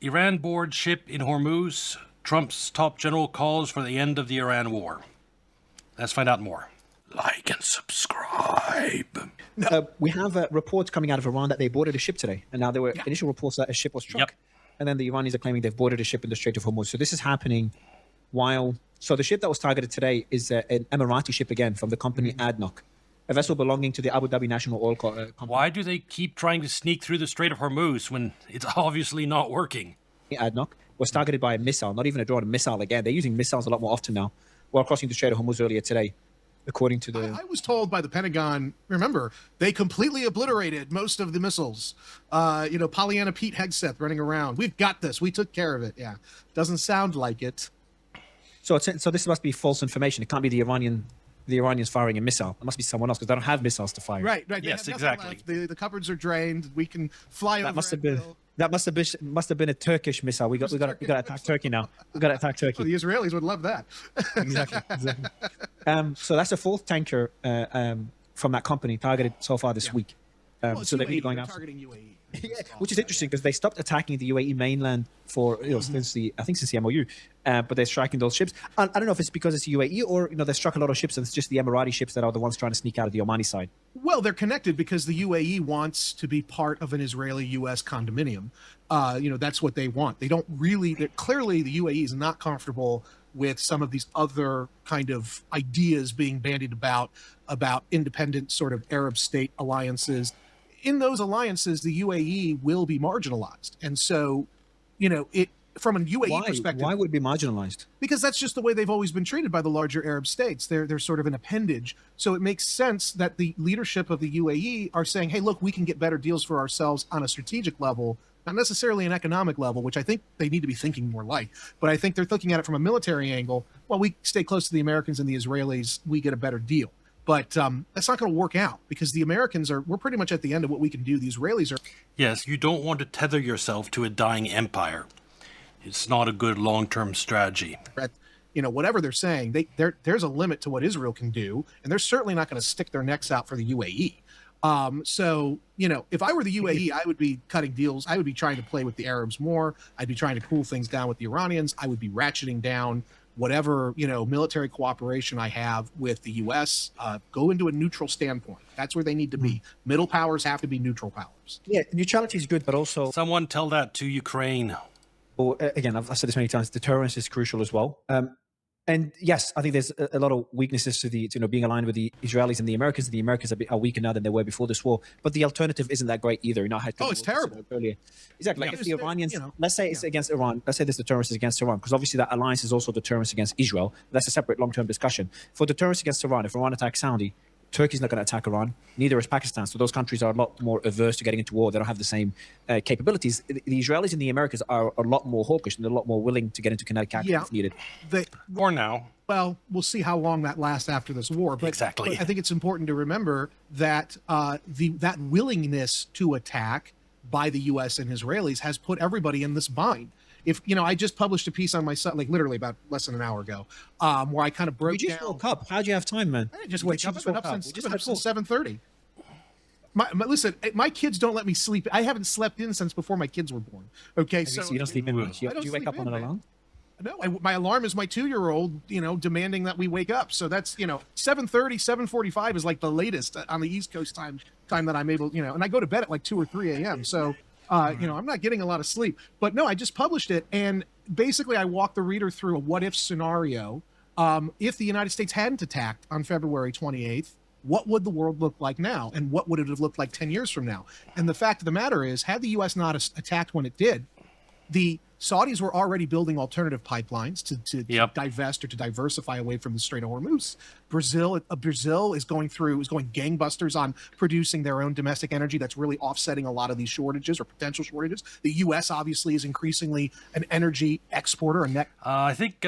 Iran board ship in Hormuz. Trump's top general calls for the end of the Iran war. Let's find out more. Like and subscribe. We have reports coming out of Iran that they boarded a ship today. And now there were initial reports that a ship was struck. Yep. And then the Iranians are claiming they've boarded a ship in the Strait of Hormuz. So this is happening while... So the ship that was targeted today is an Emirati ship again from the company ADNOC, a vessel belonging to the Abu Dhabi National Oil Company. Why do they keep trying to sneak through the Strait of Hormuz when it's obviously not working? ADNOC was targeted by a missile, not even a drone, a missile again. They're using missiles a lot more often now while crossing the Strait of Hormuz earlier today, according to the... I was told by the Pentagon, remember, they completely obliterated most of the missiles. Pollyanna Pete Hegseth running around. We've got this. We took care of it. Yeah. Doesn't sound like it. So this must be false information. It can't be the Iranians firing a missile. It must be someone else because they don't have missiles to fire. Right. Yes, exactly. The cupboards are drained. We can fly over. That must have been a Turkish missile. We got to attack Turkey now. We got to attack Turkey. Well, the Israelis would love that. Exactly. So that's a fourth tanker from that company targeted so far this week. So they're going after targeting UAE. Which is interesting because they stopped attacking the UAE mainland for since the MOU, but they're striking those ships. I don't know if it's because it's UAE or they struck a lot of ships and it's just the Emirati ships that are the ones trying to sneak out of the Omani side. Well, they're connected because the UAE wants to be part of an Israeli-U.S. condominium. That's what they want. They don't really. Clearly, the UAE is not comfortable with some of these other kind of ideas being bandied about independent sort of Arab state alliances. In those alliances, the UAE will be marginalized. And so, from a UAE perspective... Why would it be marginalized? Because that's just the way they've always been treated by the larger Arab states. They're sort of an appendage. So it makes sense that the leadership of the UAE are saying, hey, look, we can get better deals for ourselves on a strategic level, not necessarily an economic level, which I think they need to be thinking more like. But I think they're looking at it from a military angle. Well, we stay close to the Americans and the Israelis, we get a better deal. But that's not going to work out because the Americans we're pretty much at the end of what we can do. The Israelis are... Yes, you don't want to tether yourself to a dying empire. It's not a good long-term strategy. Whatever they're saying, there's a limit to what Israel can do, and they're certainly not going to stick their necks out for the UAE. If I were the UAE, I would be cutting deals. I would be trying to play with the Arabs more. I'd be trying to cool things down with the Iranians. I would be ratcheting down whatever, military cooperation I have with the U.S., go into a neutral standpoint. That's where they need to be. Middle powers have to be neutral powers. Yeah, neutrality is good, but also... Someone tell that to Ukraine. Well, again, I've said this many times, deterrence is crucial as well. And yes, I think there's a lot of weaknesses to being aligned with the Israelis and the Americans. The Americans are weaker now than they were before this war. But the alternative isn't that great either. It's terrible. Earlier. Exactly. Like if the Iranians, let's say it's against Iran, let's say this deterrence is against Iran, because obviously that alliance is also deterrence against Israel. That's a separate long-term discussion. For deterrence against Iran, if Iran attacks Saudi, Turkey's not going to attack Iran. Neither is Pakistan. So those countries are a lot more averse to getting into war. They don't have the same capabilities. The Israelis and the Americans are a lot more hawkish and they're a lot more willing to get into kinetic action if needed. For now. Well, we'll see how long that lasts after this war. But, exactly. But I think it's important to remember that that willingness to attack by the U.S. and Israelis has put everybody in this bind. If I just published a piece on my site, like literally about less than an hour ago, where I kind of broke down. You just woke up. How'd you have time, man? I just wake up. I've been up since 7:30. Listen, my kids don't let me sleep. I haven't slept in since before my kids were born. Okay, so you don't sleep in much. Do you wake up on an alarm? No, my alarm is my 2-year-old, demanding that we wake up. So that's, 7:30, 7:45 is like the latest on the East Coast time that I'm able, and I go to bed at like 2 or 3 a.m. So, I'm not getting a lot of sleep. But no, I just published it. And basically I walked the reader through a what-if scenario. If the United States hadn't attacked on February 28th, what would the world look like now? And what would it have looked like 10 years from now? And the fact of the matter is, had the U.S. not attacked when it did, the Saudis were already building alternative pipelines to divest or to diversify away from the Strait of Hormuz. Brazil is going gangbusters on producing their own domestic energy that's really offsetting a lot of these shortages or potential shortages. The U.S. obviously is increasingly an energy exporter. I think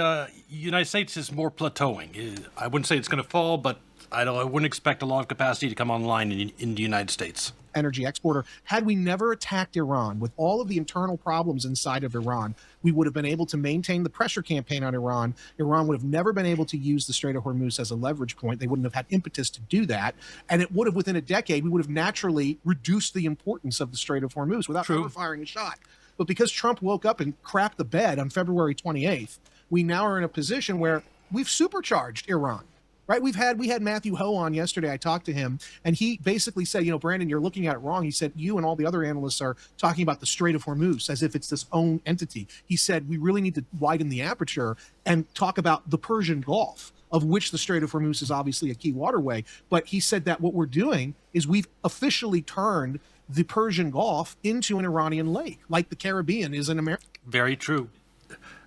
United States is more plateauing. I wouldn't say it's going to fall, but I wouldn't expect a lot of capacity to come online in the United States. Energy exporter. Had we never attacked Iran, with all of the internal problems inside of Iran, we would have been able to maintain the pressure campaign on Iran. Iran would have never been able to use the Strait of Hormuz as a leverage point. They wouldn't have had impetus to do that. And it would have, within a decade, we would have naturally reduced the importance of the Strait of Hormuz without ever firing a shot. But because Trump woke up and crapped the bed on February 28th, we now are in a position where we've supercharged Iran. Right, we had Matthew Ho on yesterday. I talked to him, and he basically said, Brandon, you're looking at it wrong. He said, you and all the other analysts are talking about the Strait of Hormuz as if it's this own entity. He said, we really need to widen the aperture and talk about the Persian Gulf, of which the Strait of Hormuz is obviously a key waterway. But he said that what we're doing is we've officially turned the Persian Gulf into an Iranian lake, like the Caribbean is in America. Very true.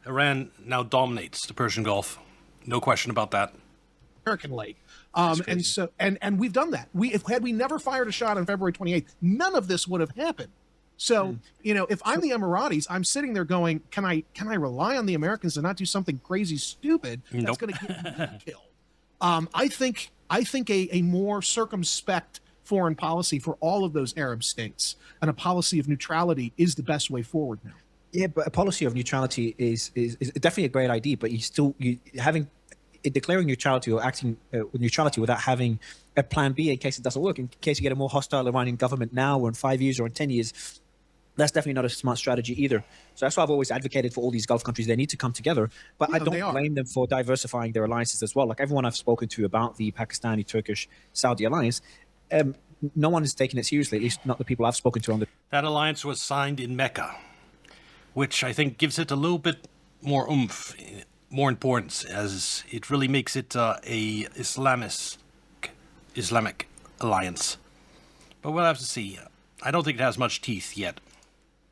Iran now dominates the Persian Gulf. No question about that. American lake. And so and we've done that. Had we never fired a shot on February 28th, none of this would have happened. So, if I'm the Emiratis, I'm sitting there going, can I rely on the Americans to not do something crazy stupid that's going to get me killed? I think a more circumspect foreign policy for all of those Arab states and a policy of neutrality is the best way forward now. Yeah, but a policy of neutrality is definitely a great idea, but declaring neutrality or acting with neutrality without having a plan B in case it doesn't work, in case you get a more hostile Iranian government now or in 5 years or in 10 years, that's definitely not a smart strategy either. So that's why I've always advocated for all these Gulf countries. They need to come together, but I don't blame them for diversifying their alliances as well. Like everyone I've spoken to about the Pakistani, Turkish, Saudi alliance, no one is taking it seriously, at least not the people I've spoken to on the... That alliance was signed in Mecca, which I think gives it a little bit more oomph, more importance, as it really makes it a Islamic alliance. But we'll have to see. I don't think it has much teeth yet.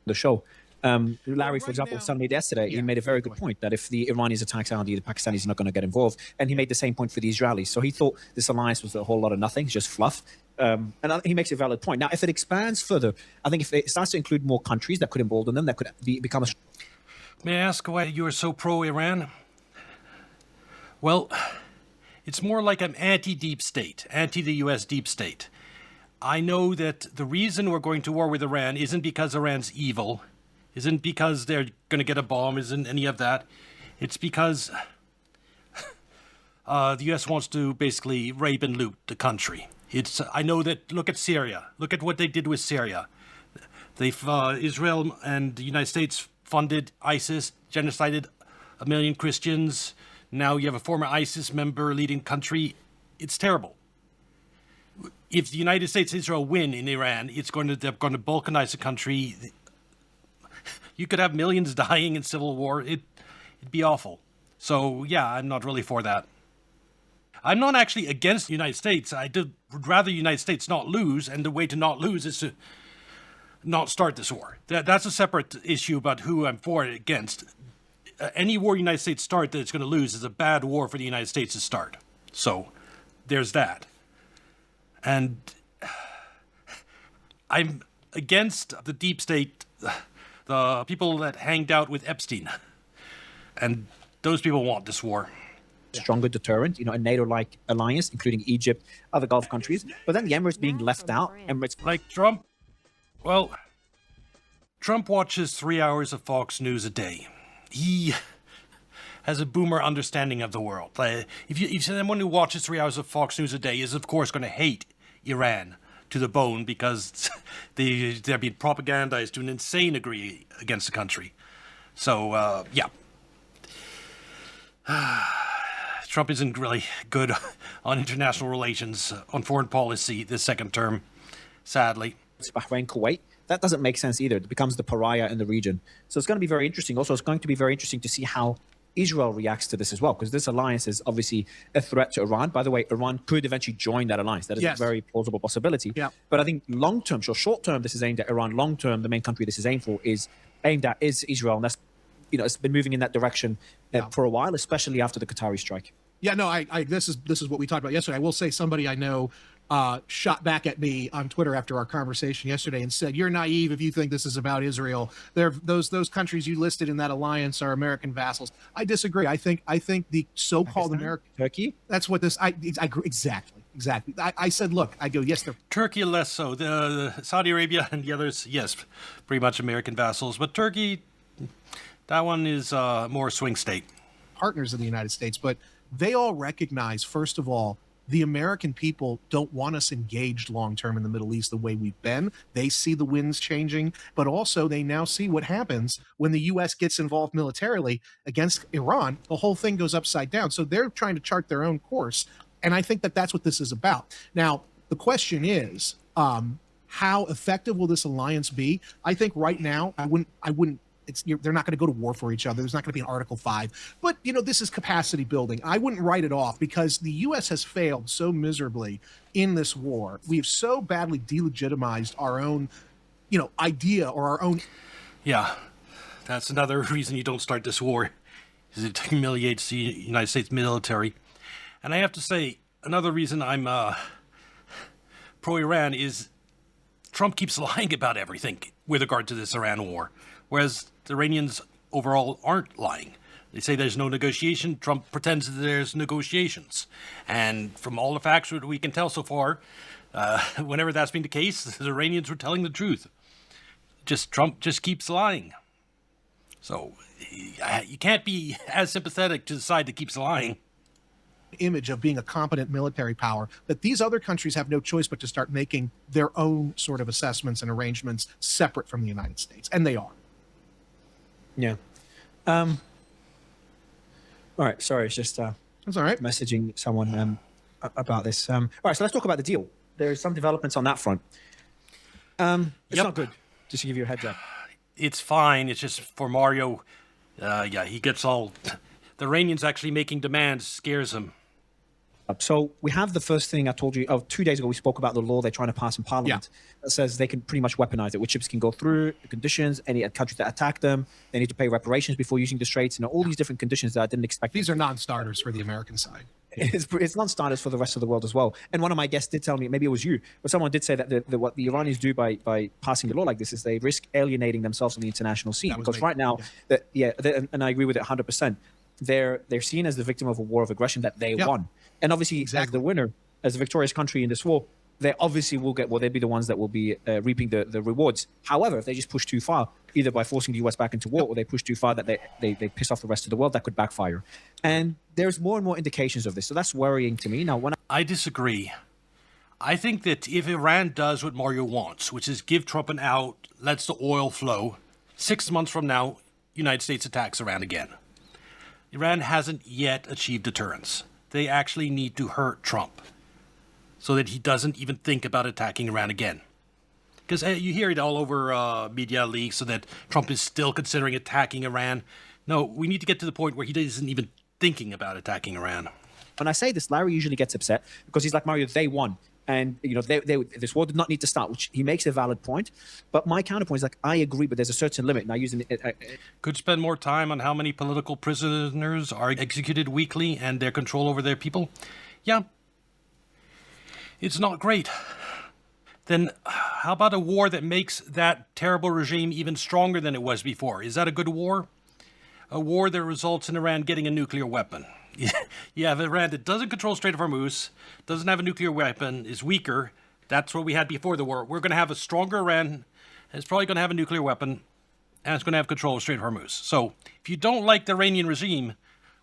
The show. Larry, for example, suddenly yesterday, he made a very good point that if the Iranians attack Saudi, the Pakistanis are not going to get involved. And he made the same point for the Israelis. So he thought this alliance was a whole lot of nothing, just fluff. And he makes a valid point. Now, if it expands further, I think if it starts to include more countries that could embolden them, that could become a... May I ask why you are so pro-Iran? Well, it's more like I'm anti-deep state, anti-the U.S. deep state. I know that the reason we're going to war with Iran isn't because Iran's evil, isn't because they're going to get a bomb, isn't any of that. It's because the U.S. wants to basically rape and loot the country. I know that, look at Syria. Look at what they did with Syria. Israel and the United States funded ISIS, genocided 1 million Christians. Now you have a former ISIS member leading country. It's terrible. If the United States and Israel win in Iran, they're going to balkanize the country. You could have millions dying in civil war. It'd be awful. So, yeah, I'm not really for that. I'm not actually against the United States. Would rather the United States not lose, and the way to not lose is to not start this war. That's a separate issue about who I'm for and against. Any war the United States start that it's going to lose is a bad war for the United States to start. So there's that. And I'm against the deep state, the people that hanged out with Epstein. And those people want this war. Stronger deterrent, a NATO-like alliance, including Egypt, other Gulf countries. But then the Emirates being left out. Emirates... Like Trump, well, Trump watches 3 hours of Fox News a day. He has a boomer understanding of the world. If someone who watches 3 hours of Fox News a day is, of course, going to hate Iran to the bone because they're being propagandized to an insane degree against the country. So, yeah. Trump isn't really good on international relations, on foreign policy this second term, sadly. It's Bahrain, Kuwait. That doesn't make sense either. It becomes the pariah in the region. So it's going to be very interesting. Also, it's going to be very interesting to see how Israel reacts to this as well, because this alliance is obviously a threat to Iran. By the way, Iran could eventually join that alliance. That is a very plausible possibility. Yeah. But I think long-term, so short-term, this is aimed at Iran. Long-term, the main country this is aimed at is Israel. And that's, it's been moving in that direction for a while, especially after the Qatari strike. Yeah, no, this is what we talked about yesterday. I will say somebody I know shot back at me on Twitter after our conversation yesterday and said, "You're naive if you think this is about Israel. Those countries you listed in that alliance are American vassals." I disagree. I think the so-called American Turkey. That's what this. I agree exactly. I said, look, I go, yes, they're Turkey less so. The Saudi Arabia and the others, yes, pretty much American vassals. But Turkey, that one is more swing state. Partners of the United States, but they all recognize, first of all, the American people don't want us engaged long-term in the Middle East the way we've been. They see the winds changing, but also they now see what happens when the U.S. gets involved militarily against Iran. The whole thing goes upside down. So they're trying to chart their own course. And I think that that's what this is about. Now, the question is, how effective will this alliance be? I think right now, I wouldn't. They're not going to go to war for each other. There's not going to be an Article 5. But, this is capacity building. I wouldn't write it off because the U.S. has failed so miserably in this war. We have so badly delegitimized our own, idea or our own. Yeah, that's another reason you don't start this war, is it humiliates the United States military. And I have to say, another reason I'm pro-Iran is Trump keeps lying about everything with regard to this Iran war, whereas the Iranians overall aren't lying. They say there's no negotiation. Trump pretends that there's negotiations. And from all the facts that we can tell so far, whenever that's been the case, the Iranians were telling the truth. Trump just keeps lying. So you can't be as sympathetic to the side that keeps lying. Image of being a competent military power, that these other countries have no choice but to start making their own sort of assessments and arrangements separate from the United States. And they are. Yeah. All right. Sorry. It's just that's all right. Messaging someone about this. All right. So let's talk about the deal. There's some developments on that front. It's not good, just to give you a heads up. It's fine. It's just for Mario. He gets all... The Iranians actually making demands scares him. So we have the first thing I told you. 2 days ago, we spoke about the law they're trying to pass in Parliament that says they can pretty much weaponize it. Which ships can go through, the conditions, any countries that attack them, they need to pay reparations before using the straits. All these different conditions that I didn't expect. These are non-starters for the American side. It's non-starters for the rest of the world as well. And one of my guests did tell me, maybe it was you, but someone did say that what the Iranians do by passing a law like this is they risk alienating themselves on the international scene. Because right now, and I agree with it 100%. They're seen as the victim of a war of aggression that they won. And obviously, as the winner, as the victorious country in this war, they obviously will get, they'll be the ones that will be reaping the rewards. However, if they just push too far, either by forcing the US back into war or they push too far that they piss off the rest of the world, that could backfire. And there's more and more indications of this. So that's worrying to me. Now, I disagree. I think that if Iran does what Mario wants, which is give Trump an out, lets the oil flow, 6 months from now, United States attacks Iran again. Iran hasn't yet achieved deterrence. They actually need to hurt Trump so that he doesn't even think about attacking Iran again. Because you hear it all over media leaks so that Trump is still considering attacking Iran. No, we need to get to the point where he isn't even thinking about attacking Iran. When I say this, Larry usually gets upset because he's like, Mario, they won. And, this war did not need to start, which he makes a valid point. But my counterpoint is like, I agree, but there's a certain limit. Now, using could spend more time on how many political prisoners are executed weekly and their control over their people. Yeah, it's not great. Then how about a war that makes that terrible regime even stronger than it was before? Is that a good war? A war that results in Iran getting a nuclear weapon. You have Iran that doesn't control Strait of Hormuz, doesn't have a nuclear weapon, is weaker. That's what we had before the war. We're going to have a stronger Iran. It's probably going to have a nuclear weapon, and it's going to have control of Strait of Hormuz. So if you don't like the Iranian regime,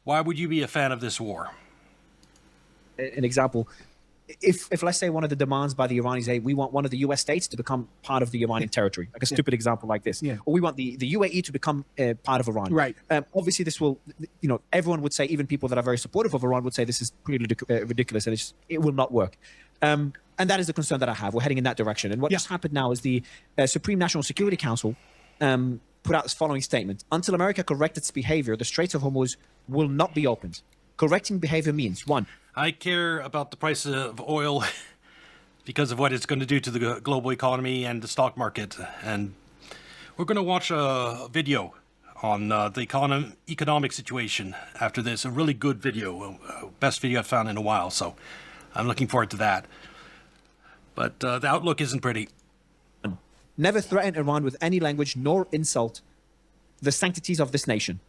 why would you be a fan of this war? An example. If let's say one of the demands by the Iranis, hey, we want one of the US states to become part of the Iranian territory, like a stupid example like this, or we want the UAE to become part of Iran. Right. Obviously, this will, everyone would say, even people that are very supportive of Iran would say this is pretty ridiculous and it will not work. And that is the concern that I have. We're heading in that direction. And what just happened now is the Supreme National Security Council put out this following statement. Until America corrects its behavior, the Straits of Hormuz will not be opened. Correcting behavior means, one, I care about the price of oil because of what it's going to do to the global economy and the stock market. And we're going to watch a video on the economic situation after this. A really good video, best video I've found in a while. So I'm looking forward to that. But the outlook isn't pretty. Never threaten Iran with any language nor insult the sanctities of this nation.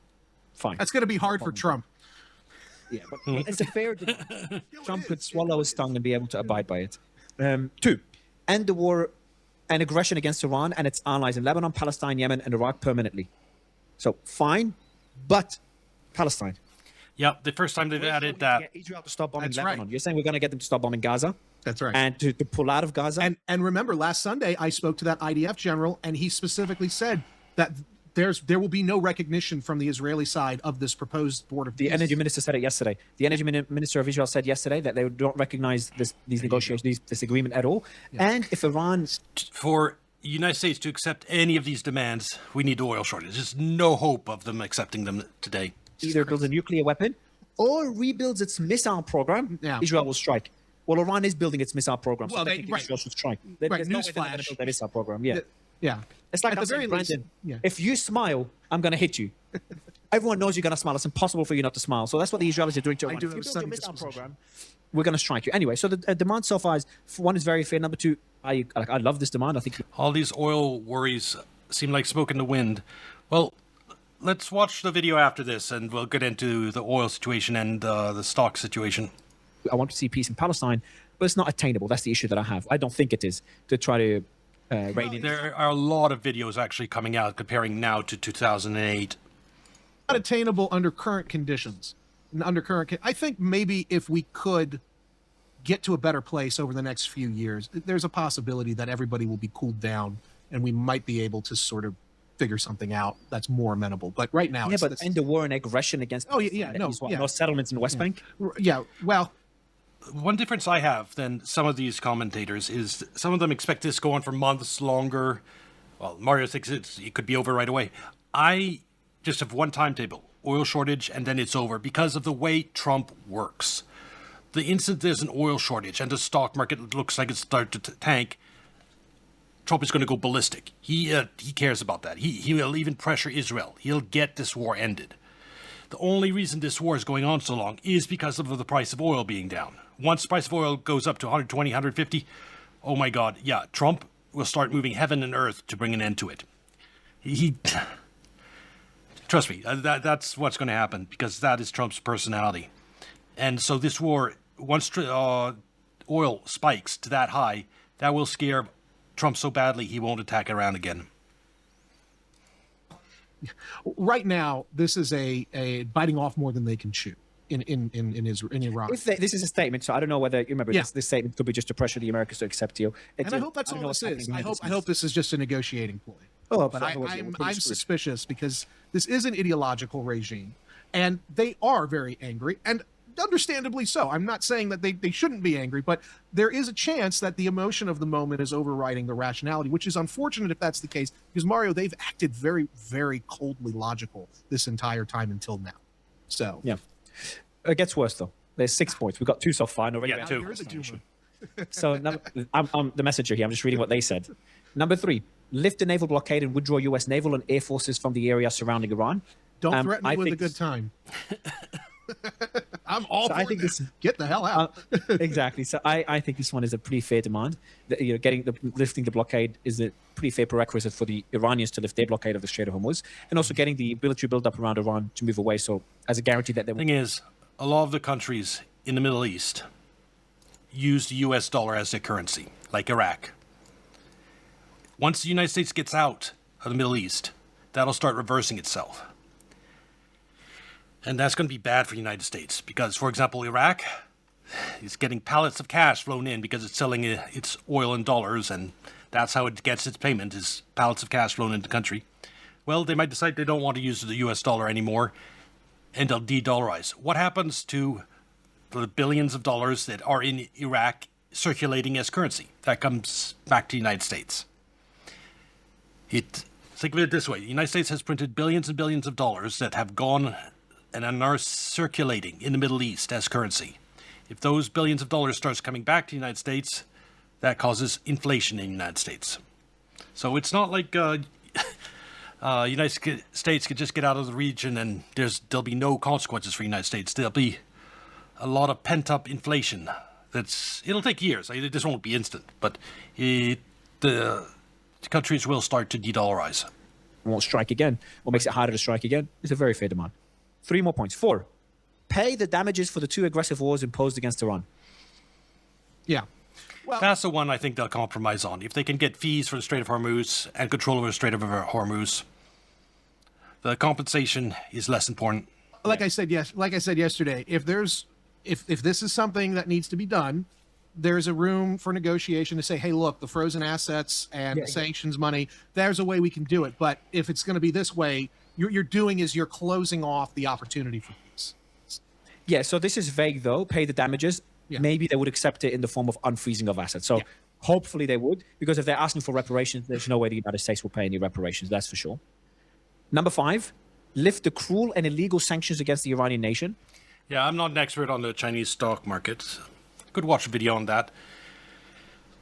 Fine. That's going to be hard for Trump. Yeah, but it's a fair demand. Trump could swallow his tongue and be able to abide by it. Two, end the war and aggression against Iran and its allies in Lebanon, Palestine, Yemen, and Iraq permanently. So, fine, but Palestine. Yep, the first time they've added that. Get Israel to stop bombing That's Lebanon. right. You're saying we're going to get them to stop bombing Gaza That's right. and to pull out of Gaza? And remember, last Sunday I spoke to that IDF general, and he specifically said that there will be no recognition from the Israeli side of this proposed board of The peace. energy minister said it yesterday. The energy minister of Israel said yesterday that they don't recognize these negotiations, this agreement at all. Yeah. And if Iran... For the United States to accept any of these demands, we need the oil shortage. There's no hope of them accepting them today. Either builds a nuclear weapon or rebuilds its missile program, Israel will strike. Well, Iran is building its missile program, so Israel should strike. There's no way they're going to build their missile program. Yeah. It's like at the very least, if you smile, I'm going to hit you. Everyone knows you're going to smile. It's impossible for you not to smile. So that's what the Israelis are doing to Iran. If you build your missile program, we're going to strike you. Anyway, so the demand so far is, one, is very fair. Number two, I love this demand. I think all these oil worries seem like smoke in the wind. Well, let's watch the video after this, and we'll get into the oil situation and the stock situation. I want to see peace in Palestine, but it's not attainable. That's the issue that I have. I don't think it is to try to rein in. There are a lot of videos actually coming out comparing now to 2008. Not attainable under current conditions. I think maybe if we could get to a better place over the next few years, there's a possibility that everybody will be cooled down, and we might be able to sort of figure something out that's more amenable. But right now, end the war and aggression against. No settlements in the West Bank. Yeah, well. One difference I have than some of these commentators is some of them expect this to go on for months longer. Well, Mario thinks it could be over right away. I just have one timetable, oil shortage, and then it's over because of the way Trump works. The instant there's an oil shortage and the stock market looks like it's started to tank, Trump is going to go ballistic. He cares about that. He will even pressure Israel. He'll get this war ended. The only reason this war is going on so long is because of the price of oil being down. Once the price of oil goes up to 120, 150, oh my God, yeah, Trump will start moving heaven and earth to bring an end to it. Trust me, that's what's going to happen because that is Trump's personality. And so this war, once oil spikes to that high, that will scare Trump so badly he won't attack Iran again. Right now, this is a biting off more than they can chew in Iran. This is a statement, so I don't know whether you remember this statement could be just to pressure the Americans to accept deal. And I hope that's all this is. I hope this is just a negotiating ploy. Oh, but I'm suspicious because this is an ideological regime, and they are very angry, and understandably so. I'm not saying that they shouldn't be angry, but there is a chance that the emotion of the moment is overriding the rationality, which is unfortunate if that's the case, because Mario, they've acted very, very coldly logical this entire time until now. So yeah, it gets worse though. There's 6 points. We've got 2 so far. Yeah, 2. There is a 2. So I'm the messenger here. I'm just reading what they said. Number 3, lift the naval blockade and withdraw U.S. naval and air forces from the area surrounding Iran. Don't threaten me with a good time. I'm all for this. Get the hell out. Exactly. So I think this one is a pretty fair demand. Lifting the blockade is a pretty fair prerequisite for the Iranians to lift their blockade of the Strait of Hormuz, and also getting the military buildup around Iran to move away. So as a guarantee that they. The thing is, a lot of the countries in the Middle East use the U.S. dollar as their currency, like Iraq. Once the United States gets out of the Middle East, that'll start reversing itself. And that's going to be bad for the United States because, for example, Iraq is getting pallets of cash flown in because it's selling its oil in dollars, and that's how it gets its payment, is pallets of cash flown into the country. Well, they might decide they don't want to use the U.S. dollar anymore, and they'll de-dollarize. What happens to the billions of dollars that are in Iraq circulating as currency? That comes back to the United States. Think of it this way. The United States has printed billions and billions of dollars that have gone and are circulating in the Middle East as currency. If those billions of dollars starts coming back to the United States, that causes inflation in the United States. So it's not like United States could just get out of the region and there'll be no consequences for the United States. There'll be a lot of pent-up inflation. It'll take years. It just won't be instant, but the countries will start to de-dollarize. Won't strike again. What makes it harder to strike again is a very fair demand. 3 more points. 4, pay the damages for the 2 aggressive wars imposed against Iran. Yeah. Well, that's the one I think they'll compromise on. If they can get fees for the Strait of Hormuz and control over the Strait of Hormuz, the compensation is less important. like I said yesterday, if this is something that needs to be done, there's a room for negotiation to say, hey, look, the frozen assets and the sanctions money, there's a way we can do it. But if it's going to be this way, you're doing is you're closing off the opportunity for peace. Yeah, so this is vague though. Pay the damages. Yeah. Maybe they would accept it in the form of unfreezing of assets. So hopefully they would, because if they're asking for reparations, there's no way the United States will pay any reparations. That's for sure. Number 5, lift the cruel and illegal sanctions against the Iranian nation. Yeah, I'm not an expert on the Chinese stock market. Could watch a video on that.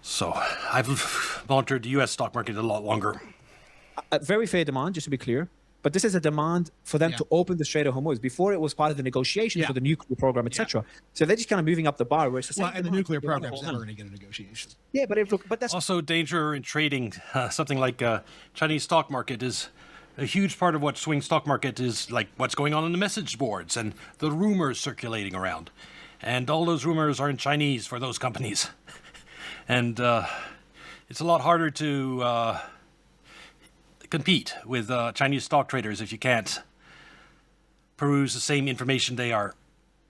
So I've monitored the U.S. stock market a lot longer. A very fair demand, just to be clear. But this is a demand for them to open the Strait of Hormuz. Before it was part of the negotiations for the nuclear program, etc. So they're just kind of moving up the bar. Where it's the same and the nuclear program is never going to get a negotiation. Yeah, but that's also danger in trading. Something like Chinese stock market is a huge part of what swing stock market is, like what's going on in the message boards and the rumors circulating around. And all those rumors are in Chinese for those companies. And it's a lot harder to compete with Chinese stock traders if you can't peruse the same information they are.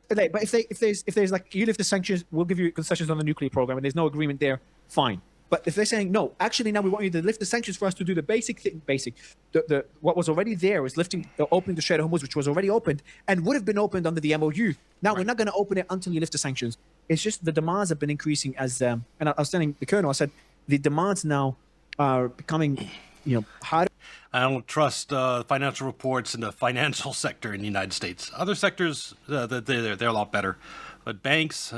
But if there's like, you lift the sanctions, we'll give you concessions on the nuclear program, and there's no agreement there, fine. But if they're saying, no, actually now we want you to lift the sanctions for us to do the basic thing, what was already there is opening the Strait of Hormuz, which was already opened and would have been opened under the MOU. Now we're not going to open it until you lift the sanctions. It's just the demands have been increasing as, and I was telling the colonel, I said, the demands now are becoming, harder. I don't trust financial reports in the financial sector in the United States. Other sectors, they're a lot better. But banks,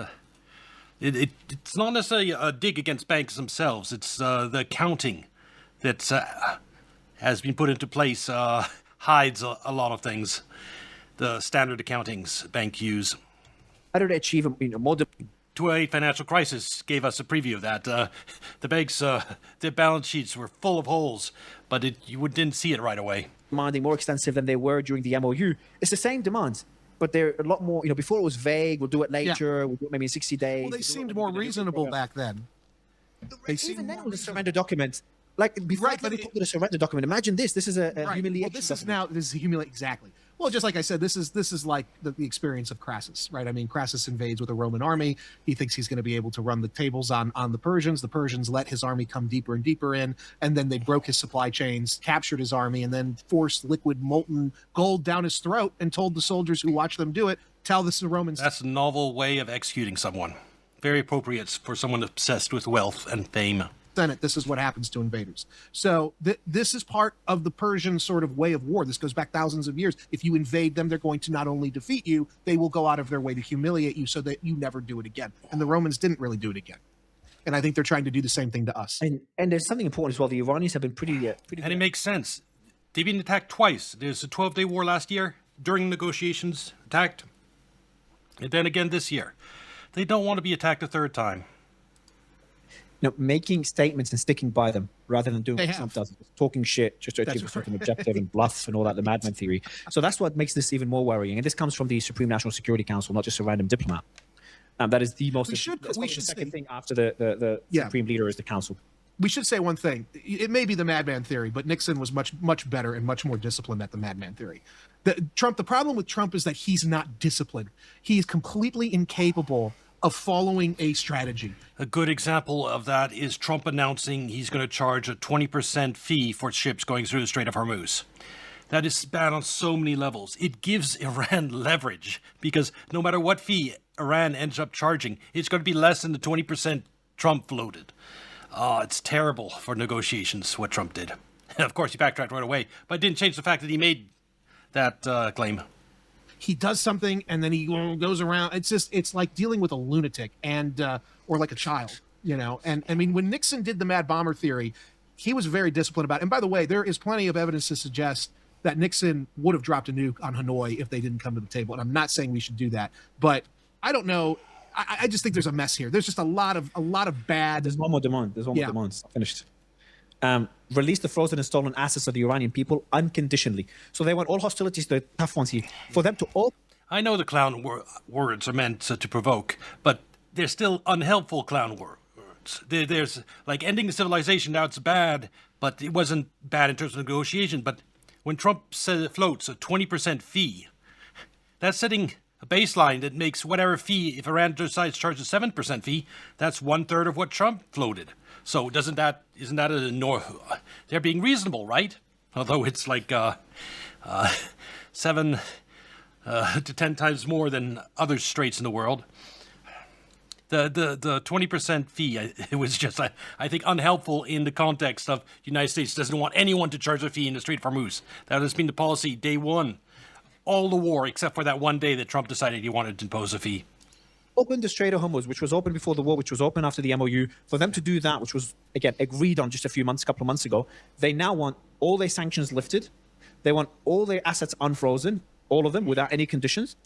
it's not necessarily a dig against banks themselves. It's the accounting that has been put into place hides a lot of things. The standard accountings banks use. How do they achieve more? 2008 financial crisis gave us a preview of that. The banks, their balance sheets were full of holes, but you didn't see it right away. Demanding more extensive than they were during the MOU. It's the same demands, but they're a lot more, before it was vague, we'll do it later, we'll do it maybe in 60 days. Well, they seemed more reasonable back then. Even then, with the surrender document, like before they put the surrender document, imagine this is a humiliation. Well, this is humiliation, exactly. Well, just like I said, this is like the experience of Crassus, right? I mean, Crassus invades with a Roman army. He thinks he's going to be able to run the tables on the Persians. The Persians let his army come deeper and deeper in, and then they broke his supply chains, captured his army, and then forced liquid molten gold down his throat and told the soldiers who watched them do it, tell this to the Romans. That's a novel way of executing someone. Very appropriate for someone obsessed with wealth and fame. Senate, this is what happens to invaders. So this is part of the Persian sort of way of war. This goes back thousands of years. If you invade them, they're going to not only defeat you, they will go out of their way to humiliate you so that you never do it again. And the Romans didn't really do it again. And I think they're trying to do the same thing to us. And there's something important as well. The Iranians have been pretty and it makes sense. They've been attacked twice. There's a 12-day war last year, during negotiations, attacked. And then again this year. They don't want to be attacked a third time. Making statements and sticking by them rather than doing what Trump does, talking shit just to achieve something objective and bluff and all that, the madman theory. So that's what makes this even more worrying. And this comes from the Supreme National Security Council, not just a random diplomat. That is the most. The second thing after the Supreme Leader is the Council. We should say one thing. It may be the madman theory, but Nixon was much better and much more disciplined at the madman theory. The problem with Trump is that he's not disciplined. He is completely incapable of following a strategy. A good example of that is Trump announcing he's going to charge a 20% fee for ships going through the Strait of Hormuz. That is bad on so many levels. It gives Iran leverage because no matter what fee Iran ends up charging, it's going to be less than the 20% Trump floated. It's terrible for negotiations, what Trump did. And of course, he backtracked right away, but it didn't change the fact that he made that claim. He does something and then he goes around. It's like dealing with a lunatic and or like a child, And I mean, when Nixon did the mad bomber theory, he was very disciplined about it. And by the way, there is plenty of evidence to suggest that Nixon would have dropped a nuke on Hanoi if they didn't come to the table. And I'm not saying we should do that, but I don't know. I just think there's a mess here. There's just a lot of bad. There's one more demand. There's one more demand. It's not finished. Release the frozen and stolen assets of the Iranian people unconditionally. So they want all hostilities, the tough ones here, for them to all. I know the clown words are meant to provoke, but they're still unhelpful clown words. There's like ending the civilization. Now it's bad, but it wasn't bad in terms of negotiation. But when Trump floats a 20% fee, That's setting a baseline that makes whatever fee, if Iran decides to charge a 7% fee, that's 1/3 of what Trump floated. So isn't that they're being reasonable, right? Although it's like 7 to 10 times more than other straits in the world. The 20% fee, it was just, I think, unhelpful in the context of the United States doesn't want anyone to charge a fee in the Strait of Hormuz. That has been the policy day one, all the war, except for that one day that Trump decided he wanted to impose a fee. Open the Strait of Hormuz, which was open before the war, which was open after the MOU, for them to do that, which was, again, agreed on just a couple of months ago, they now want all their sanctions lifted. They want all their assets unfrozen, all of them, without any conditions.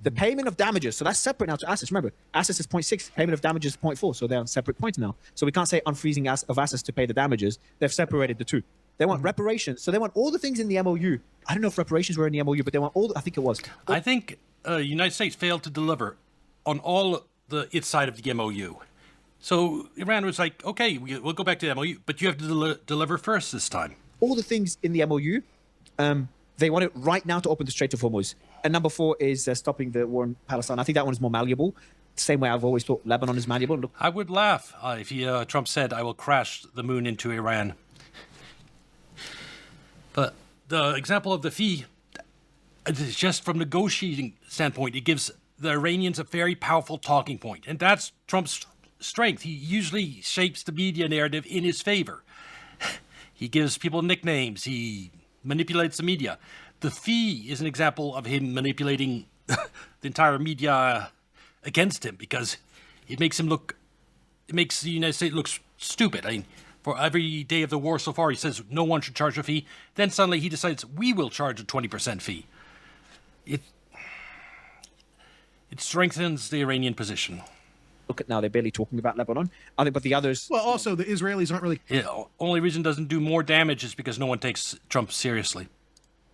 The payment of damages, so that's separate now to assets. Remember, assets is 0.6, payment of damages is 0.4, so they're on separate points now. So we can't say unfreezing of assets to pay the damages. They've separated the two. They want reparations, so they want all the things in the MOU. I don't know if reparations were in the MOU, but they want all, I think it was. I think the United States failed to deliver on all its side of the MOU. So Iran was like, okay, we'll go back to the MOU, but you have to deliver first this time. All the things in the MOU, they want it right now to open the Strait of Hormuz. And number 4 is stopping the war in Palestine. I think that one is more malleable. Same way I've always thought Lebanon is malleable. Look, I would laugh if Trump said, I will crash the moon into Iran. But the example of the fee, just from negotiating standpoint, it gives the Iranians a very powerful talking point. And that's Trump's strength. He usually shapes the media narrative in his favor. He gives people nicknames. He manipulates the media. The fee is an example of him manipulating the entire media against him because it makes the United States look stupid. I mean, for every day of the war so far, he says no one should charge a fee. Then suddenly he decides we will charge a 20% fee. It strengthens the Iranian position. look at now, they're barely talking about Lebanon. I think, but the others. Well, also the Israelis aren't really Only reason it doesn't do more damage is because no one takes Trump seriously.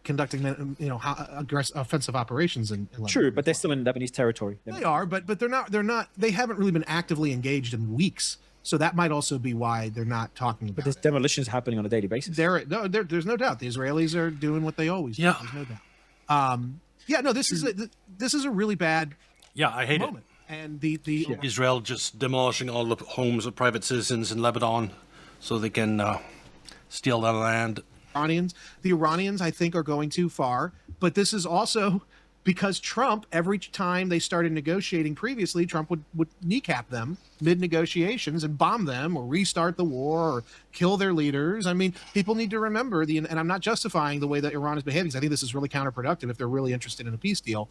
conducting, offensive operations in Lebanon. True, but they're still in Lebanese territory. They are, but they're not. They haven't really been actively engaged in weeks. So that might also be why they're not talking about But there's demolitions happening on a daily basis. there's no doubt the Israelis are doing what they always do. Yeah. There's no doubt. This is a really bad Yeah, I hate moment. And the Israel just demolishing all the homes of private citizens in Lebanon so they can steal their land. The Iranians, I think, are going too far. But this is also because Trump, every time they started negotiating previously, Trump would kneecap them mid-negotiations and bomb them or restart the war or kill their leaders. I mean, people need to remember and I'm not justifying the way that Iran is behaving, because I think this is really counterproductive if they're really interested in a peace deal.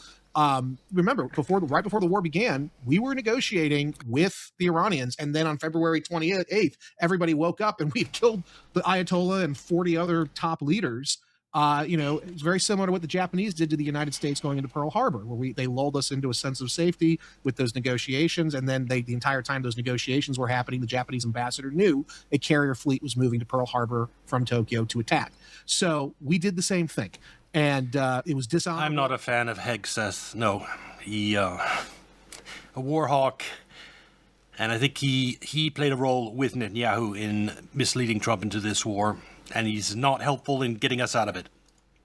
Remember, right before the war began, we were negotiating with the Iranians, and then on February 28th, everybody woke up and we killed the Ayatollah and 40 other top leaders. It's very similar to what the Japanese did to the United States going into Pearl Harbor, where they lulled us into a sense of safety with those negotiations. And then the entire time those negotiations were happening, the Japanese ambassador knew a carrier fleet was moving to Pearl Harbor from Tokyo to attack. So we did the same thing. And it was dishonorable. I'm not a fan of Hegseth. No, he a war hawk. And I think he played a role with Netanyahu in misleading Trump into this war. And he's not helpful in getting us out of it.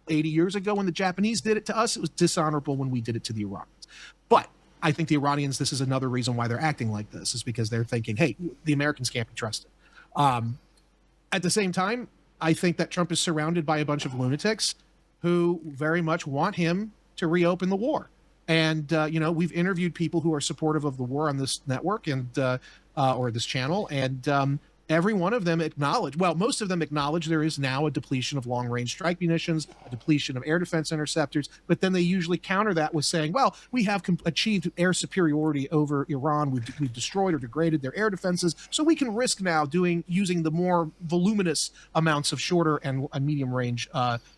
80 years ago, when the Japanese did it to us, it was dishonorable when we did it to the Iranians. But I think the Iranians, this is another reason why they're acting like this, is because they're thinking, hey, the Americans can't be trusted. At the same time, I think that Trump is surrounded by a bunch of lunatics who very much want him to reopen the war. And, we've interviewed people who are supportive of the war on this network and or this channel. And every one of them most of them acknowledge there is now a depletion of long-range strike munitions, a depletion of air defense interceptors, but then they usually counter that with saying, well, we have achieved air superiority over Iran. We've destroyed or degraded their air defenses, so we can risk now using the more voluminous amounts of shorter and medium-range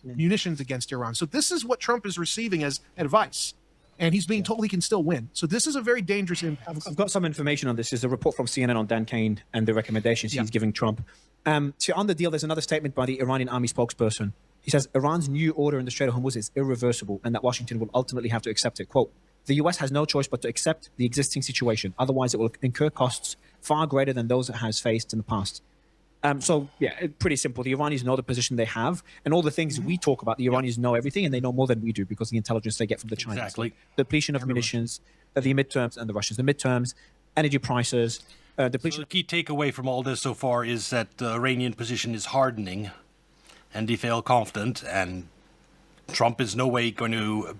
munitions against Iran. So this is what Trump is receiving as advice. And he's being told he can still win. So this is a very dangerous impact. I've got some information on this. There's a report from CNN on Dan Kane and the recommendations he's giving Trump. So on the deal, there's another statement by the Iranian army spokesperson. He says, Iran's new order in the Strait of Hormuz is irreversible and that Washington will ultimately have to accept it. Quote, the US has no choice but to accept the existing situation. Otherwise, it will incur costs far greater than those it has faced in the past. So yeah, pretty simple. The Iranians know the position they have, and all the things we talk about. The Iranians know everything, and they know more than we do because the intelligence they get from the Chinese. Exactly. So depletion of munitions, the midterms, and the Russians. The midterms, energy prices, depletion. So the key takeaway from all this so far is that the Iranian position is hardening, and they feel confident, and Trump is no way going to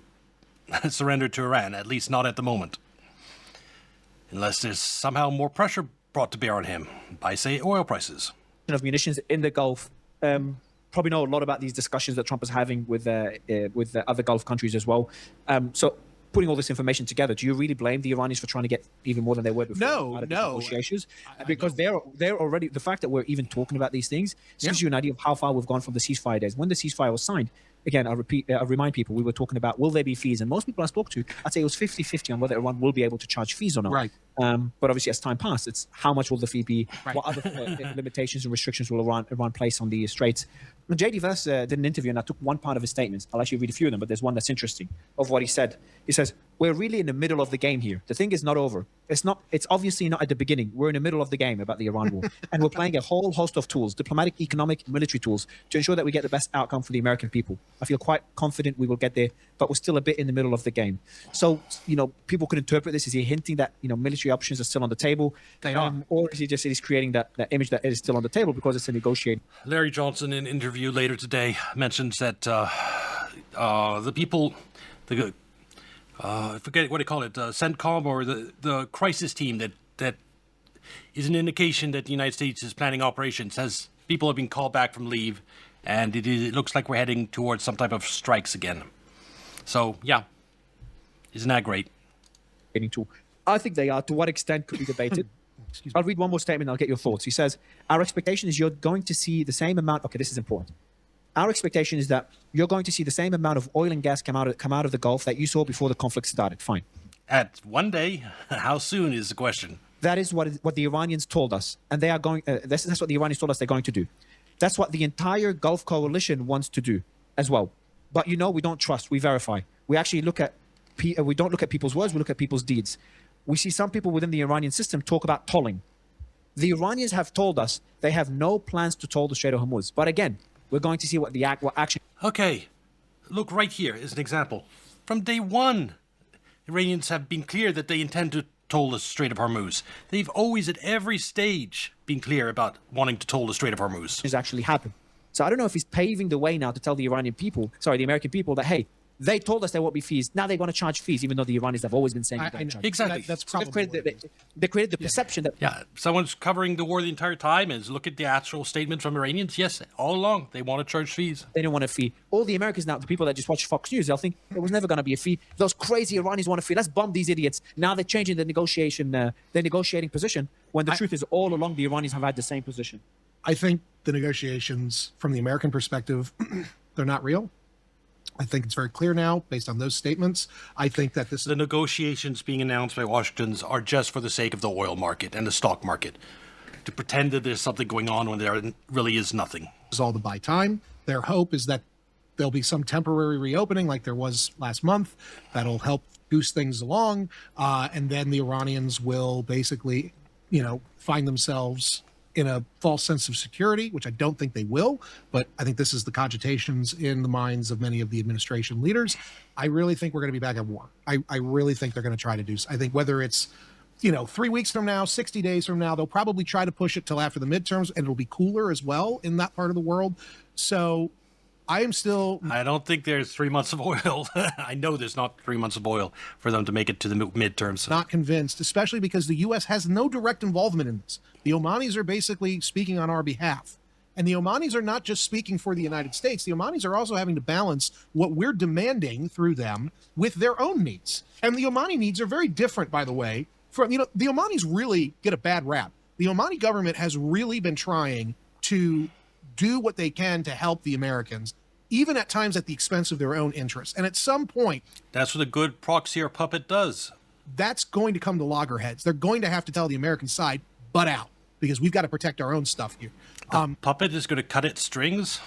surrender to Iran, at least not at the moment, unless there's somehow more pressure brought to bear on him by, say, oil prices. Of munitions in the Gulf. Probably know a lot about these discussions that Trump is having with the other Gulf countries as well. So putting all this information together, do you really blame the Iranians for trying to get even more than they were before? No. Negotiations, because they're already, the fact that we're even talking about these things gives you an idea of how far we've gone from the ceasefire days. When the ceasefire was signed, again, I remind people, we were talking about, will there be fees? And most people I spoke to, I'd say it was 50-50 on whether Iran will be able to charge fees or not. Right. But obviously, as time passed, it's how much will the fee be? Right. What other limitations and restrictions will Iran place on the straits? JD Vance did an interview, and I took one part of his statements. I'll actually read a few of them, but there's one that's interesting of what he said. He says, we're really in the middle of the game here. The thing is not over. It's obviously not at the beginning. We're in the middle of the game about the Iran war. And we're playing a whole host of tools, diplomatic, economic, military tools, to ensure that we get the best outcome for the American people. I feel quite confident we will get there, but we're still a bit in the middle of the game. So, people could interpret this as he hinting that, military options are still on the table. They are. Or is he just creating that image that it is still on the table because it's a negotiating? Larry Johnson, in an interview later today, mentions that the people, I forget what they call it, CENTCOM, or the crisis team that is an indication that the United States is planning operations, has people have been called back from leave, and it looks like we're heading towards some type of strikes again. So, yeah, isn't that great? Tool. I think they are. To what extent could be debated? I'll read one more statement and I'll get your thoughts. He says, our expectation is you're going to see the same amount. Okay, this is important. Our expectation is that you're going to see the same amount of oil and gas come out of the Gulf that you saw before the conflict started. Fine. At one day, how soon is the question? That is what the Iranians told us. And they are going, that's what the Iranians told us they're going to do. That's what the entire Gulf coalition wants to do as well. But we don't trust, we verify. We actually we don't look at people's words, we look at people's deeds. We see some people within the Iranian system talk about tolling. The Iranians have told us they have no plans to toll the Strait of Hormuz. But again, we're going to see what action. Okay, look right here as an example. From day one, Iranians have been clear that they intend to toll the Strait of Hormuz. They've always, at every stage, been clear about wanting to toll the Strait of Hormuz. Has actually happened. So I don't know if he's paving the way now to tell the American people that, hey, they told us there won't be fees. Now they want to charge fees, even though the Iranians have always been saying they don't charge. Exactly. That's So probably they created the perception that... Yeah, someone's covering the war the entire time and look at the actual statement from Iranians. Yes, all along, they want to charge fees. They don't want a fee. All the Americans now, the people that just watch Fox News, they'll think there was never going to be a fee. Those crazy Iranians want a fee. Let's bomb these idiots. Now they're changing their negotiating position, when the truth is all along the Iranians have had the same position. I think the negotiations from the American perspective, they're not real. I think it's very clear now, based on those statements. I think that The negotiations being announced by Washington are just for the sake of the oil market and the stock market, to pretend that there's something going on when there really is nothing. is all to buy time. Their hope is that there'll be some temporary reopening like there was last month that'll help boost things along. And then the Iranians will basically, find themselves in a false sense of security, which I don't think they will, but I think this is the cogitations in the minds of many of the administration leaders. I really think we're going to be back at war. I really think they're going to try to do so. I think whether it's 3 weeks from now, 60 days from now, they'll probably try to push it till after the midterms, and it'll be cooler as well in that part of the world. So I don't think there's 3 months of oil. I know there's not 3 months of oil for them to make it to the midterms. not convinced, especially because the U.S. has no direct involvement in this. The Omanis are basically speaking on our behalf. And the Omanis are not just speaking for the United States. The Omanis are also having to balance what we're demanding through them with their own needs. And the Omani needs are very different, by the way. The Omanis really get a bad rap. The Omani government has really been trying to do what they can to help the Americans, even at times at the expense of their own interests. And at some point, That's what a good proxy or puppet does. that's going to come to loggerheads. They're going to have to tell the American side, butt out, because we've got to protect our own stuff here. Puppet is going to cut its strings.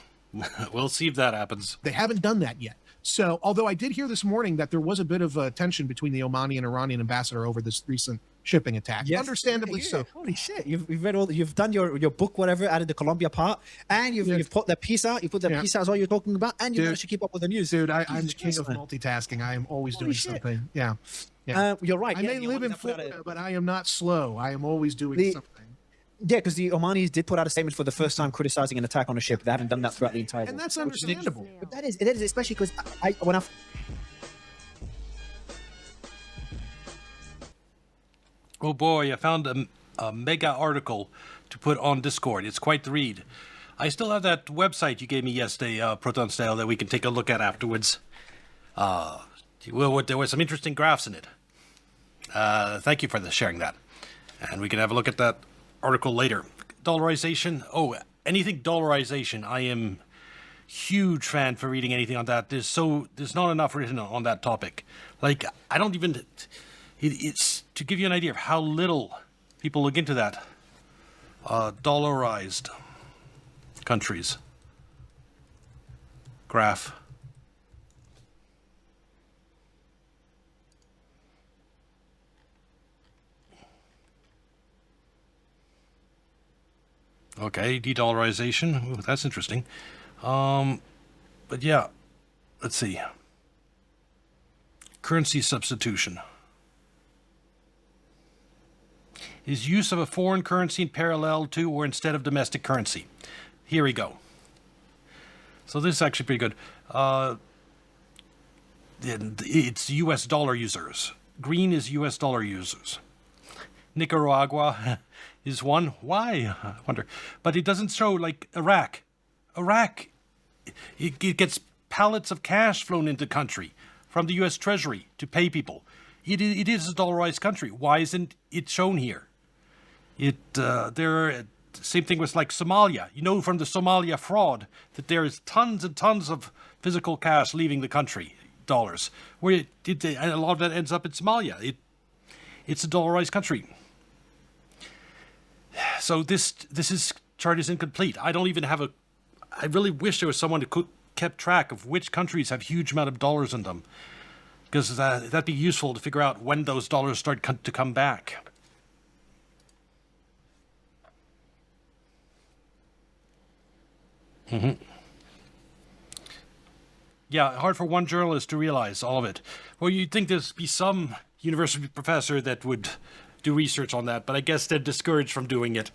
We'll see if that happens. They haven't done that yet. So, although I did hear this morning that there was a bit of tension between the Omani and Iranian ambassador over this recent shipping attack. Yes. Understandably so. Holy shit! You've read all. You've done your book, whatever, added the Colombia part, and you've put the piece out. You put the piece out as all you're talking about, and you managed to keep up with the news. Dude, I'm the king of multitasking. I am always doing something. Yeah. You're right. I may live in Florida, but I am not slow. I am always doing something. Yeah, because the Omanis did put out a statement for the first time criticizing an attack on a ship. They haven't done that throughout the entire war. And that's understandable. But it is especially because when I Oh boy, I found a mega article to put on Discord. It's quite the read. I still have that website you gave me yesterday, Proton Style, that we can take a look at afterwards. Well, there were some interesting graphs in it. Thank you for sharing that. And we can have a look at that article later. Dollarization. Oh, anything dollarization. I am huge fan for reading anything on that. There's not enough written on that topic. Like, I don't even... It's to give you an idea of how little people look into that. Dollarized countries. Graph. Okay, de-dollarization. Ooh, that's interesting. But yeah, let's see. Currency substitution. Is use of a foreign currency in parallel to or instead of domestic currency. Here we go. So this is actually pretty good. It's US dollar users. Green is US dollar users. Nicaragua is one. Why? I wonder. But it doesn't show, like, Iraq. It gets pallets of cash flown into the country from the US Treasury to pay people. It is a dollarized country. Why isn't it shown here? Same thing with, like, Somalia. You know from the Somalia fraud that there is tons and tons of physical cash leaving the country, dollars. And a lot of that ends up in Somalia. It's a dollarized country. So this chart is incomplete. I don't even have I really wish there was someone who kept track of which countries have huge amount of dollars in them, because that'd be useful to figure out when those dollars start to come back. Yeah, hard for one journalist to realize all of it. Well, you'd think there'd be some university professor that would do research on that, but I guess they're discouraged from doing it.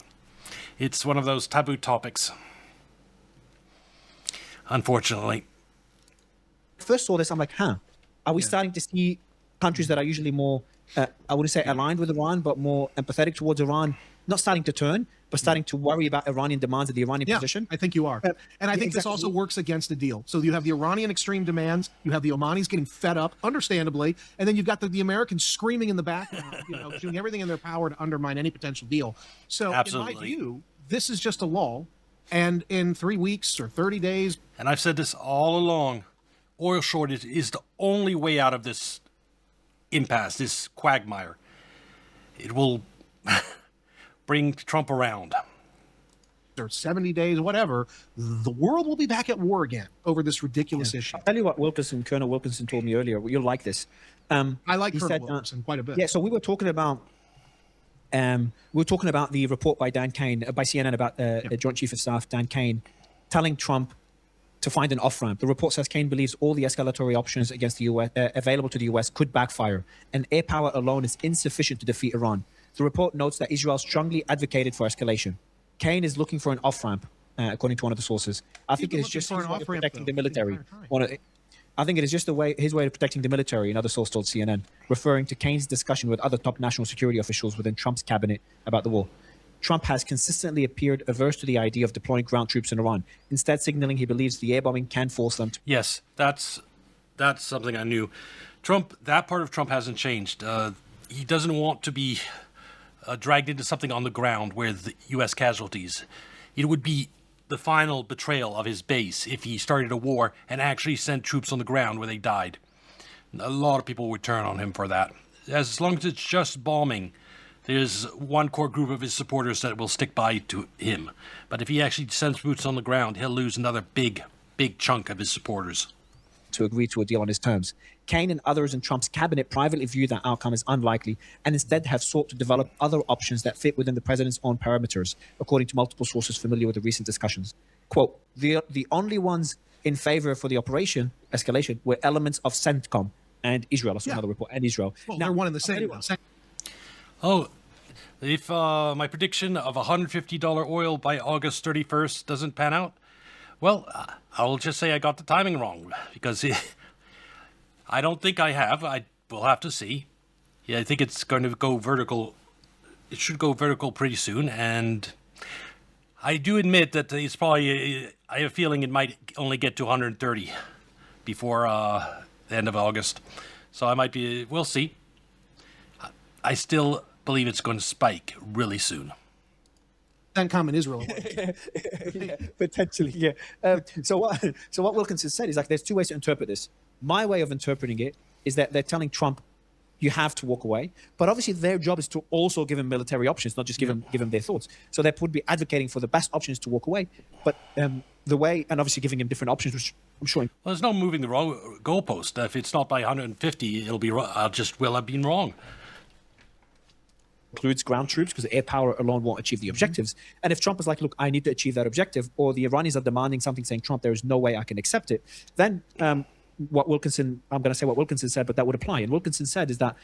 It's one of those taboo topics, unfortunately. first saw this, I'm like, are we starting to see countries that are usually more, I wouldn't say aligned with Iran, but more empathetic towards Iran, not starting to turn, but starting to worry about Iranian demands and the Iranian position? I think you are. And I think this also works against the deal. So you have the Iranian extreme demands, you have the Omanis getting fed up, understandably, and then you've got the Americans screaming in the background, doing everything in their power to undermine any potential deal. So Absolutely. in my view, this is just a lull. And in 3 weeks or 30 days... And I've said this all along, oil shortage is the only way out of this impasse, this quagmire. It will bring Trump around. Or 70 days, whatever, the world will be back at war again over this ridiculous issue. I'll tell you what Colonel Wilkinson told me earlier. You'll like this. I like Colonel Wilkinson quite a bit. Yeah, so we were talking about the report by Dan Kane, by CNN, about Joint Chief of Staff Dan Kane telling Trump to find an off-ramp. The report says Kane believes all the escalatory options against the US available to the US could backfire, and air power alone is insufficient to defeat Iran. The report notes that Israel strongly advocated for escalation. Kane is looking for an off-ramp, according to one of the sources. I think it is just his way of protecting the military. I think it is just his way of protecting the military, another source told CNN, referring to Kane's discussion with other top national security officials within Trump's cabinet about the war. Trump has consistently appeared averse to the idea of deploying ground troops in Iran, instead signaling he believes the air bombing can force them to... Yes, that's something I knew. Trump, that part of Trump hasn't changed. He doesn't want to be dragged into something on the ground with U.S. casualties. It would be the final betrayal of his base if he started a war and actually sent troops on the ground where they died. A lot of people would turn on him for that. As long as it's just bombing, there's one core group of his supporters that will stick by to him. But if he actually sends boots on the ground, he'll lose another big chunk of his supporters. to agree to a deal on his terms. Kaine and others in Trump's cabinet privately view that outcome as unlikely and instead have sought to develop other options that fit within the president's own parameters, according to multiple sources familiar with the recent discussions. Quote, the only ones in favor for the operation, escalation, were elements of CENTCOM and Israel. I saw another report, and Israel. Well, they're one and the same. Oh, if my prediction of $150 oil by August 31st doesn't pan out, well, I'll just say I got the timing wrong, because I don't think I have. We'll have to see. Yeah, I think it's going to go vertical. It should go vertical pretty soon, and I do admit that it's probably, I have a feeling it might only get to 130 before the end of August. So I might be, we'll see. I still believe it's going to spike really soon. CENTCOM in Israel. Yeah, potentially, yeah. So what Wilkinson said is, like, there's two ways to interpret this. My way of interpreting it is that they're telling Trump, you have to walk away. But obviously their job is to also give him military options, not just give him their thoughts. So they would be advocating for the best options to walk away. But the way, and obviously giving him different options, which I'm sure. Well, there's no moving the wrong goalpost. If it's not by 150, it'll be. Will have been wrong. Includes ground troops, because air power alone won't achieve the objectives. And if Trump is like, look, I need to achieve that objective, or the Iranians are demanding something saying, Trump, there is no way I can accept it, then I'm going to say what Wilkinson said, but that would apply. And Wilkinson said is that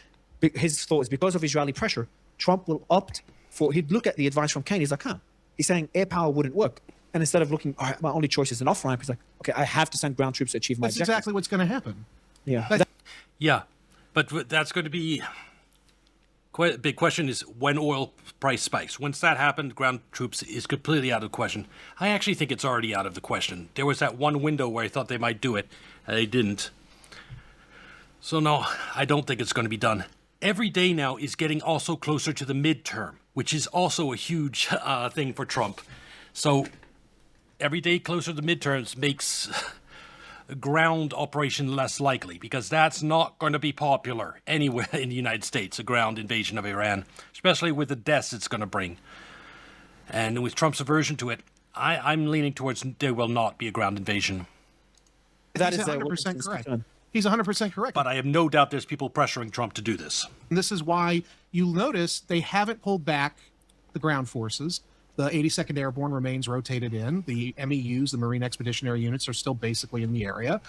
his thought is, because of Israeli pressure, Trump will opt for, he'd look at the advice from Kaine. He's like, he's saying air power wouldn't work. And instead of looking, all right, my only choice is an off-ramp, he's like, okay, I have to send ground troops to achieve my objectives. That's exactly what's going to happen. Yeah. Yeah, but that's going to be quite a big question, is when oil price spikes. Once that happened, ground troops is completely out of the question. I actually think it's already out of the question. There was that one window where I thought they might do it, and they didn't. So no, I don't think it's going to be done. Every day now is getting also closer to the midterm, which is also a huge thing for Trump. So every day closer to the midterms makes ground operation less likely, because that's not going to be popular anywhere in the United States, a ground invasion of Iran, especially with the deaths it's going to bring. And with Trump's aversion to it, I'm leaning towards there will not be a ground invasion. That is 100% correct. He's 100% correct. But I have no doubt there's people pressuring Trump to do this. And this is why you'll notice they haven't pulled back the ground forces. The 82nd Airborne remains rotated in. The MEUs, the Marine Expeditionary Units, are still basically in the area.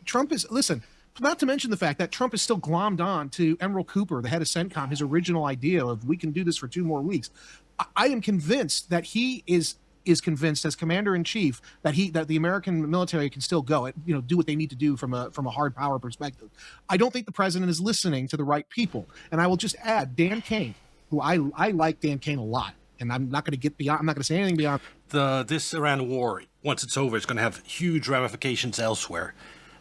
Trump is, listen, not to mention the fact that Trump is still glommed on to Emerald Cooper, the head of CENTCOM, his original idea of, we can do this for 2 more weeks. I am convinced that he is convinced, as commander-in-chief, that the American military can still go, do what they need to do from a hard power perspective. I don't think the president is listening to the right people. And I will just add, Dan Kaine, who I like Dan Kaine a lot. And I'm not going to get beyond. I'm not going to say anything beyond. This Iran war, once it's over, is going to have huge ramifications elsewhere,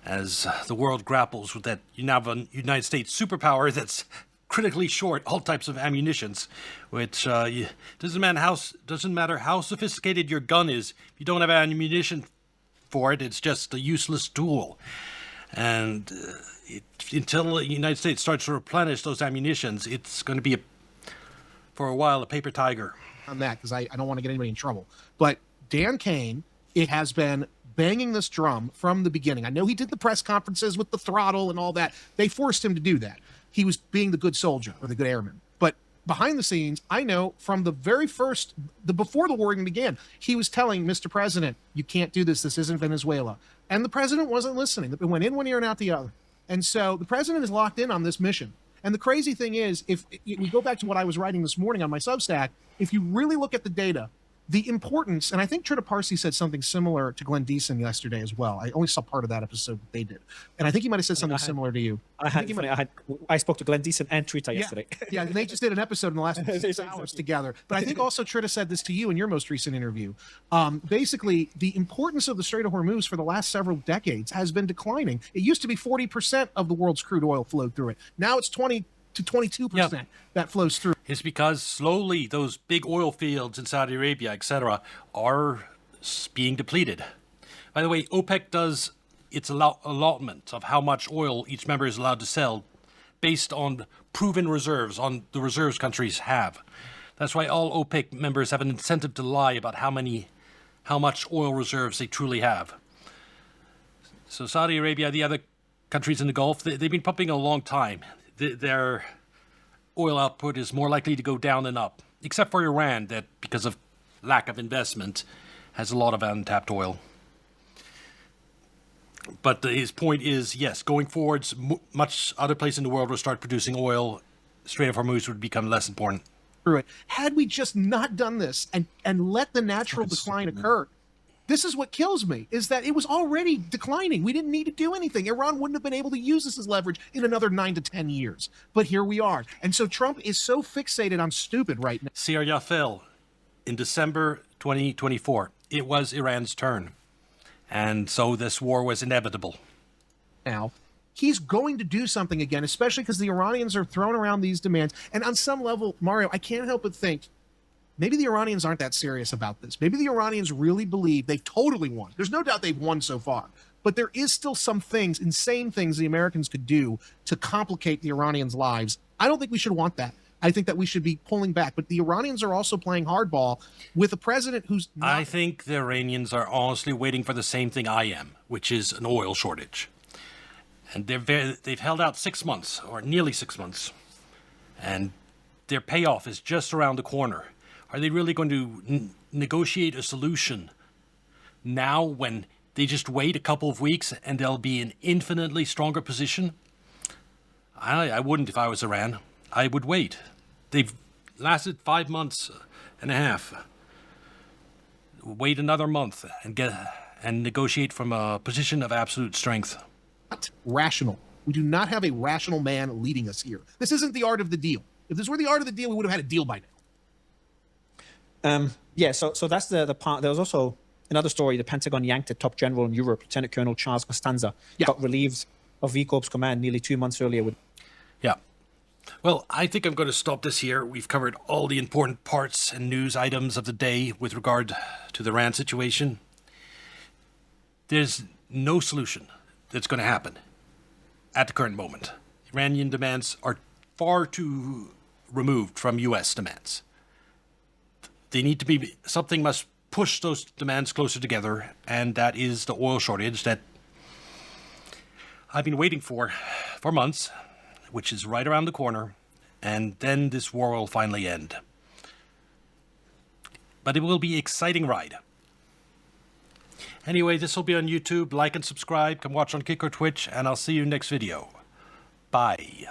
as the world grapples with that. You now have a United States superpower that's critically short all types of ammunitions, which doesn't matter how sophisticated your gun is. If you don't have ammunition for it, it's just a useless tool. And until the United States starts to replenish those ammunitions, it's going to be for a while a paper tiger. On that, because I don't want to get anybody in trouble. But Dan Kaine, it has been banging this drum from the beginning. I know he did the press conferences with the throttle and all that. They forced him to do that. He was being the good soldier or the good airman. But behind the scenes, I know from the very first, before the war even began, he was telling Mr. President, you can't do this. This isn't Venezuela. And the president wasn't listening. It went in one ear and out the other. And so the president is locked in on this mission. And the crazy thing is, if we go back to what I was writing this morning on my Substack, if you really look at the data, the importance, and I think Trita Parsi said something similar to Glenn Deason yesterday as well. I only saw part of that episode that they did. And I think he might have said something similar to you. I spoke to Glenn Deason and Trita yesterday. Yeah, and they just did an episode in the last 6 hours together. But I think also Trita said this to you in your most recent interview. Basically, the importance of the Strait of Hormuz for the last several decades has been declining. It used to be 40% of the world's crude oil flowed through it. Now it's 20 to 22% that flows through. It's because slowly those big oil fields in Saudi Arabia, etc., are being depleted. By the way, OPEC does its allotment of how much oil each member is allowed to sell based on proven reserves, on the reserves countries have. That's why all OPEC members have an incentive to lie about how much oil reserves they truly have. So Saudi Arabia, the other countries in the Gulf, they've been pumping a long time. Their oil output is more likely to go down than up, except for Iran, that because of lack of investment, has a lot of untapped oil. But his point is, yes, going forwards, much other place in the world will start producing oil. Strait of Hormuz would become less important. Through it. Had we just not done this and let the natural decline occur, this is what kills me, is that it was already declining. We didn't need to do anything. Iran wouldn't have been able to use this as leverage in another 9 to 10 years. But here we are. And so Trump is so fixated on stupid right now. Syria fell in December 2024. It was Iran's turn. And so this war was inevitable. Now, he's going to do something again, especially because the Iranians are throwing around these demands. And on some level, Mario, I can't help but think, maybe the Iranians aren't that serious about this. Maybe the Iranians really believe they've totally won. There's no doubt they've won so far. But there is still some things, insane things the Americans could do to complicate the Iranians' lives. I don't think we should want that. I think that we should be pulling back. But the Iranians are also playing hardball with a president who's not... I think the Iranians are honestly waiting for the same thing I am, which is an oil shortage. And they've held out 6 months, or nearly 6 months. And their payoff is just around the corner. Are they really going to negotiate a solution now when they just wait a couple of weeks and they'll be in infinitely stronger position? I wouldn't if I was Iran. I would wait. They've lasted 5 months and a half. Wait another month and negotiate from a position of absolute strength. Not rational. We do not have a rational man leading us here. This isn't the art of the deal. If this were the art of the deal, we would have had a deal by now. Yeah, so that's the part. There was also another story. The Pentagon yanked a top general in Europe, Lieutenant Colonel Charles Costanza, got relieved of V Corp's command nearly 2 months earlier. Yeah. Well, I think I'm going to stop this here. We've covered all the important parts and news items of the day with regard to the Iran situation. There's no solution that's going to happen at the current moment. Iranian demands are far too removed from U.S. demands. They need to be, something must push those demands closer together, and that is the oil shortage that I've been waiting for months, which is right around the corner, and then this war will finally end. But it will be an exciting ride. Anyway, this will be on YouTube. Like and subscribe. Come watch on Kick or Twitch, and I'll see you next video. Bye.